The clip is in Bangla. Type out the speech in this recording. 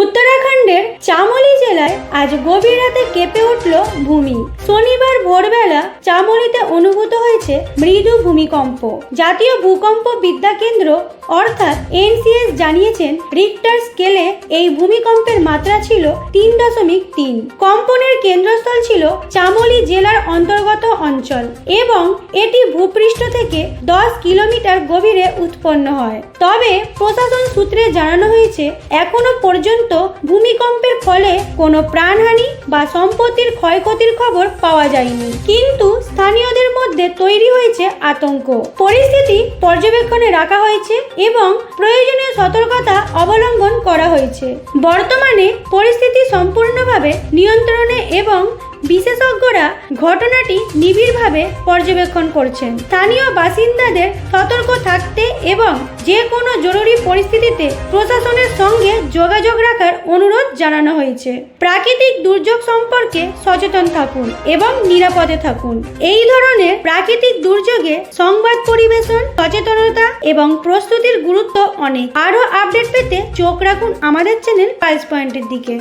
উত্তরাখণ্ডের চামোলি জেলায় আজ গভীর রাতে কেঁপে উঠল ভূমি। শনিবার ভোরবেলা চামোলিতে অনুভূত হয়েছে মৃদু ভূমিকম্প। জাতীয় ভূকম্প বিদ্যা কেন্দ্র অর্থাৎ এনসিএস জানিয়েছেন রিক্টার স্কেলে এই ভূমিকম্পের মাত্রা ছিল 3.3। কম্পনের কেন্দ্রস্থল ছিল চামোলি জেলার অন্তর্গত অঞ্চল এবং এটি ভূপৃষ্ঠ থেকে 10 কিলোমিটার গভীরে উৎপন্ন হয়। তবে প্রশাসন সূত্রে জানানো হয়েছে এখনো পর্যন্ত ভূমিকম্পের ফলে কোনো প্রাণহানি বা সম্পত্তির ক্ষয়ক্ষতির খবর পাওয়া যায়নি, কিন্তু স্থানীয়দের মধ্যে তৈরি হয়েছে আতঙ্ক। পরিস্থিতি পর্যবেক্ষণে রাখা হয়েছে এবং প্রয়োজনীয় সতর্কতা অবলম্বন করা হয়েছে। বর্তমানে পরিস্থিতি সম্পূর্ণভাবে নিয়ন্ত্রণে এবং বিশেষজ্ঞরা ঘটনাটি নিবিড়ভাবে পর্যবেক্ষণ করছেন। স্থানীয় বাসিন্দাদের সতর্ক থাকতে এবং যে কোনো জরুরি পরিস্থিতিতে প্রশাসনের সঙ্গে যোগাযোগ রাখার অনুরোধ জানানো হয়েছে। প্রাকৃতিক দুর্যোগ সম্পর্কে সচেতন থাকুন এবং নিরাপদে থাকুন। এই ধরনের প্রাকৃতিক দুর্যোগে সংবাদ পরিবেশন, সচেতনতা এবং প্রস্তুতির গুরুত্ব অনেক। আরও আপডেট পেতে চোখ রাখুন আমাদের চ্যানেল পালস পয়েন্টের দিকে।